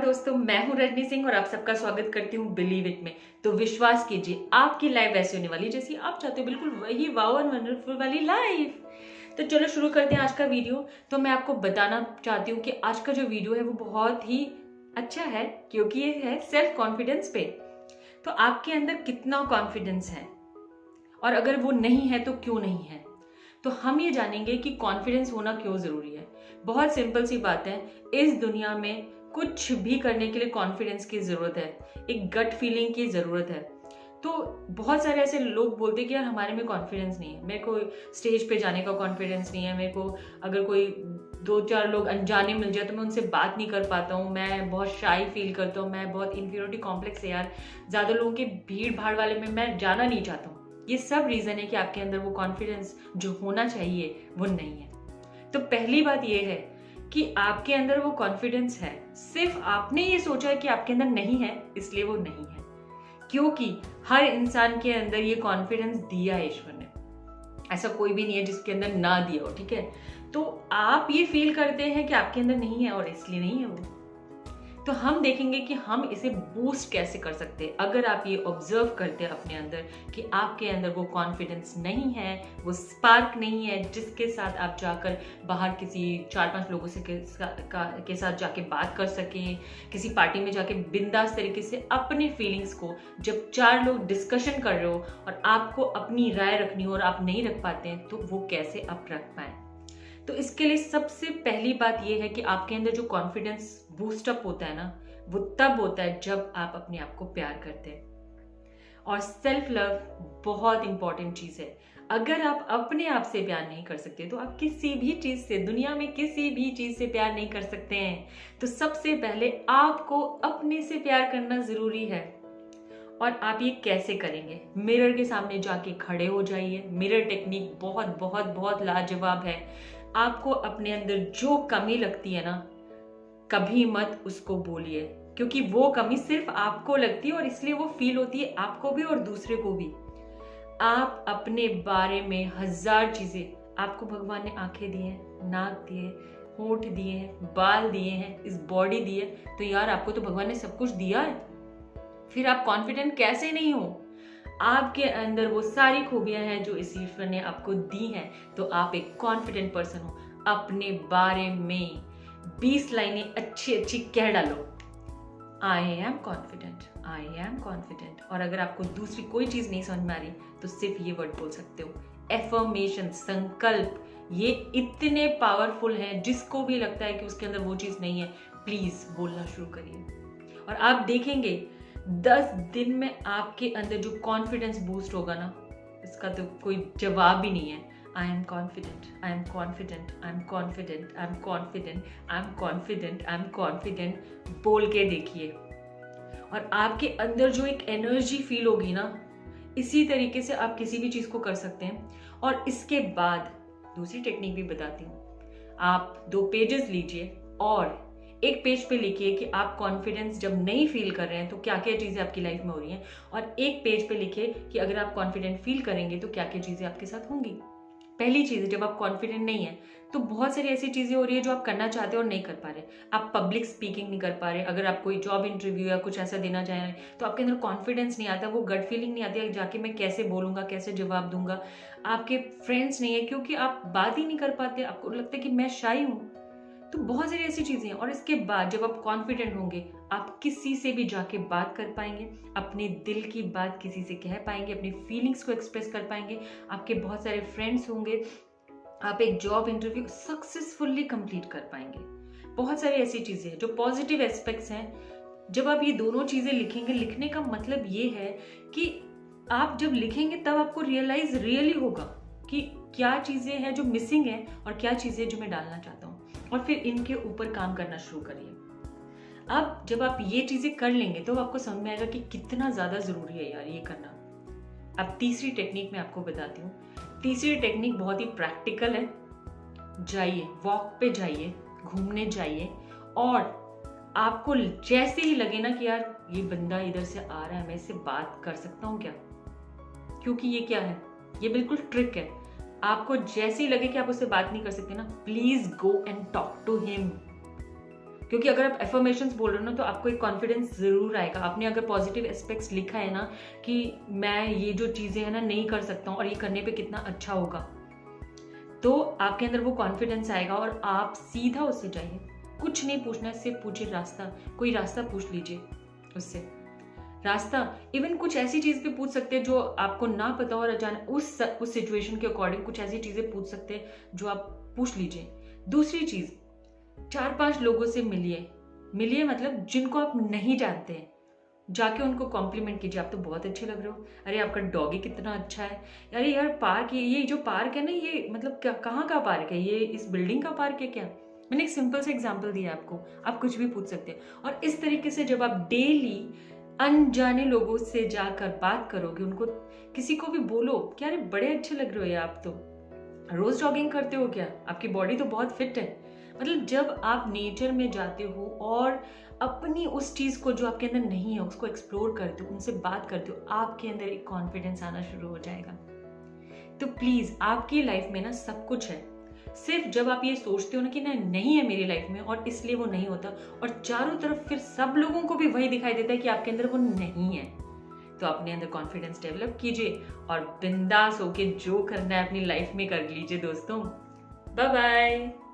दोस्तों, मैं हूं रजनी सिंह और आप सबका स्वागत करती हूं बिलीव इट में। तो विश्वास कीजिए, आपकी लाइफ ऐसी होने वाली जैसी आप चाहते हो, बिल्कुल वही वाओ एंड वंडरफुल वाली लाइफ। तो चलो शुरू करते हैं आज का वीडियो। तो मैं आपको बताना चाहती हूँ कि आज का जो वीडियो है वो बहुत ही अच्छा है, क्योंकि ये है सेल्फ कॉन्फिडेंस पे। तो आपके अंदर कितना कॉन्फिडेंस है, और अगर वो नहीं है तो क्यों नहीं है। तो हम ये जानेंगे कि कॉन्फिडेंस होना क्यों जरूरी है। बहुत सिंपल सी बात है, इस दुनिया में कुछ भी करने के लिए कॉन्फिडेंस की जरूरत है, एक गट फीलिंग की जरूरत है। तो बहुत सारे ऐसे लोग बोलते हैं कि यार हमारे में कॉन्फिडेंस नहीं है, मेरे को स्टेज पे जाने का कॉन्फिडेंस नहीं है, मेरे को अगर कोई दो चार लोग अनजाने मिल जाए तो मैं उनसे बात नहीं कर पाता हूँ, मैं बहुत शाई फील करता हूँ, मैं बहुत इन्फीरियोरिटी कॉम्प्लेक्स है यार, ज़्यादा लोगों की भीड़ भाड़ वाले में मैं जाना नहीं चाहता हूँ। ये सब रीज़न है कि आपके अंदर वो कॉन्फिडेंस जो होना चाहिए वो नहीं है। तो पहली बात ये है कि आपके अंदर वो कॉन्फिडेंस है, सिर्फ आपने ये सोचा है कि आपके अंदर नहीं है, इसलिए वो नहीं है। क्योंकि हर इंसान के अंदर ये कॉन्फिडेंस दिया है ईश्वर ने, ऐसा कोई भी नहीं है जिसके अंदर ना दिया हो, ठीक है। तो आप ये फील करते हैं कि आपके अंदर नहीं है और इसलिए नहीं है वो। तो हम देखेंगे कि हम इसे बूस्ट कैसे कर सकते हैं। अगर आप ये ऑब्जर्व करते हैं अपने अंदर कि आपके अंदर वो कॉन्फिडेंस नहीं है, वो स्पार्क नहीं है जिसके साथ आप जाकर बाहर किसी 4-5 लोगों से के साथ जाके बात कर सकें, किसी पार्टी में जाके बिंदास तरीके से अपनी फीलिंग्स को, जब 4 लोग डिस्कशन कर रहे हो और आपको अपनी राय रखनी हो और आप नहीं रख पाते हैं, तो वो कैसे आप रख पाए। तो इसके लिए सबसे पहली बात यह है कि आपके अंदर जो कॉन्फिडेंस बूस्टअप होता है ना, वो तब होता है जब आप अपने आप को प्यार करते हैं। और सेल्फ लव बहुत इंपॉर्टेंट चीज है। अगर आप अपने आप से प्यार नहीं कर सकते तो आप किसी भी चीज से, दुनिया में किसी भी चीज से प्यार नहीं कर सकते हैं। तो सबसे पहले आपको अपने से प्यार करना जरूरी है। और आप ये कैसे करेंगे? मिरर के सामने जाके खड़े हो जाइए। मिरर टेक्निक बहुत बहुत बहुत लाजवाब है। आपको अपने अंदर जो कमी लगती है ना, कभी मत उसको बोलिए, क्योंकि वो कमी सिर्फ आपको लगती है और इसलिए वो फील होती है आपको भी और दूसरे को भी। आप अपने बारे में 1000 चीजें, आपको भगवान ने आंखें दी हैं, नाक दिए, होंठ दिए हैं, बाल दिए हैं, इस बॉडी दी है, तो यार आपको तो भगवान ने सब कुछ दिया है। फिर आप कॉन्फिडेंट कैसे नहीं हो? आपके अंदर वो सारी खूबियां हैं जो इस ईश्वर ने आपको दी हैं, तो आप एक कॉन्फिडेंट पर्सन हो। अपने बारे में 20 लाइनें अच्छी अच्छी कह डालो, I am confident, I am confident. और अगर आपको दूसरी कोई चीज नहीं समझ में आ रही तो सिर्फ ये वर्ड बोल सकते हो, एफर्मेशन, संकल्प। ये इतने पावरफुल हैं, जिसको भी लगता है कि उसके अंदर वो चीज नहीं है, प्लीज बोलना शुरू करिए और आप देखेंगे 10 दिन में आपके अंदर जो कॉन्फिडेंस बूस्ट होगा ना, इसका तो कोई जवाब ही नहीं है। I am confident, I am confident, I am confident, I am confident, I am confident, I am confident बोल के देखिए। और आपके अंदर जो एक एनर्जी फील होगी ना, इसी तरीके से आप किसी भी चीज को कर सकते हैं। और इसके बाद दूसरी टेक्निक भी बताती हूँ। आप 2 पेजेस लीजिए और एक पेज पे लिखिए कि आप कॉन्फिडेंस जब नहीं फील कर रहे हैं तो क्या क्या चीजें आपकी लाइफ में हो रही हैं, और एक पेज पे लिखिए कि अगर आप कॉन्फिडेंट फील करेंगे तो क्या क्या चीजें आपके साथ होंगी। पहली चीज है, जब आप कॉन्फिडेंट नहीं है तो बहुत सारी ऐसी चीजें हो रही है जो आप करना चाहते हो और नहीं कर पा रहे। आप पब्लिक स्पीकिंग नहीं कर पा रहे, अगर आप कोई जॉब इंटरव्यू या कुछ ऐसा देना चाह रहे हैं तो आपके अंदर कॉन्फिडेंस नहीं आता, वो गट फीलिंग नहीं आती है जाके मैं कैसे बोलूंगा, कैसे जवाब दूंगा। आपके फ्रेंड्स नहीं है क्योंकि आप बात ही नहीं कर पाते, आपको लगता है कि मैं शाई हूँ। तो बहुत सारी ऐसी चीजें हैं। और इसके बाद जब आप कॉन्फिडेंट होंगे, आप किसी से भी जाके बात कर पाएंगे, अपने दिल की बात किसी से कह पाएंगे, अपनी फीलिंग्स को एक्सप्रेस कर पाएंगे, आपके बहुत सारे फ्रेंड्स होंगे, आप एक जॉब इंटरव्यू सक्सेसफुली कंप्लीट कर पाएंगे। बहुत सारी ऐसी चीजें हैं जो पॉजिटिव एस्पेक्ट्स हैं। जब आप ये दोनों चीजें लिखेंगे, लिखने का मतलब ये है कि आप जब लिखेंगे तब आपको रियलाइज रियली होगा कि क्या चीजें हैं जो मिसिंग है और क्या चीजें जो मैं डालना चाहता हूँ, और फिर इनके ऊपर काम करना शुरू करिए। अब जब आप ये चीजें कर लेंगे तो आपको समझ में आएगा कि कितना ज्यादा जरूरी है यार ये करना। अब तीसरी टेक्निक मैं आपको बताती हूँ। तीसरी टेक्निक बहुत ही प्रैक्टिकल है। जाइए, वॉक पे जाइए, घूमने जाइए, और आपको जैसे ही लगे ना कि यार ये बंदा इधर से आ रहा है, मैं इससे बात कर सकता हूँ क्या, क्योंकि ये क्या है, ये बिल्कुल ट्रिक है। आपको जैसे ही लगे कि आप उससे बात नहीं कर सकते ना, please go and talk to him. क्योंकि अगर आप एफर्मेशंस बोल रहे हो ना तो आपको एक कॉन्फिडेंस जरूर आएगा। आपने अगर पॉजिटिव एस्पेक्ट्स लिखा है ना कि मैं ये जो चीजें हैं ना नहीं कर सकता हूँ और ये करने पे कितना अच्छा होगा, तो आपके अंदर वो कॉन्फिडेंस आएगा और आप सीधा उससे जाइए। कुछ नहीं पूछना, सिर्फ पूछिए रास्ता, कोई रास्ता पूछ लीजिए उससे। रास्ता इवन कुछ ऐसी चीज भी पूछ सकते हैं जो आपको ना पता हो और अचानक उस सिचुएशन के अकॉर्डिंग कुछ ऐसी चीजें पूछ सकते हैं जो आप पूछ लीजिए। दूसरी चीज, 4-5 लोगों से मिलिए मतलब जिनको आप नहीं जानते हैं, जाके उनको कॉम्प्लीमेंट कीजिए, आप तो बहुत अच्छे लग रहे हो, अरे आपका डॉगी कितना अच्छा है, अरे यार पार्क, ये जो पार्क है ना ये मतलब क्या, कहाँ का पार्क है, ये इस बिल्डिंग का पार्क है क्या। मैंने एक सिंपल सा एग्जांपल दिया आपको, आप कुछ भी पूछ सकते हैं। और इस तरीके से जब आप डेली अनजाने लोगों से जाकर बात करोगे, उनको किसी को भी बोलो कि अरे बड़े अच्छे लग रहे हो या आप तो रोज जॉगिंग करते हो क्या, आपकी बॉडी तो बहुत फिट है। मतलब जब आप नेचर में जाते हो और अपनी उस चीज को जो आपके अंदर नहीं है उसको एक्सप्लोर करते हो, उनसे बात करते हो, आपके अंदर एक कॉन्फिडेंस आना शुरू हो जाएगा। तो प्लीज आपकी लाइफ में ना सब कुछ है, सिर्फ जब आप ये सोचते हो ना कि नहीं है मेरी लाइफ में और इसलिए वो नहीं होता, और चारों तरफ फिर सब लोगों को भी वही दिखाई देता है कि आपके अंदर वो नहीं है, तो अपने अंदर कॉन्फिडेंस डेवलप कीजिए और बिंदास होके जो करना है अपनी लाइफ में कर लीजिए दोस्तों। Bye bye.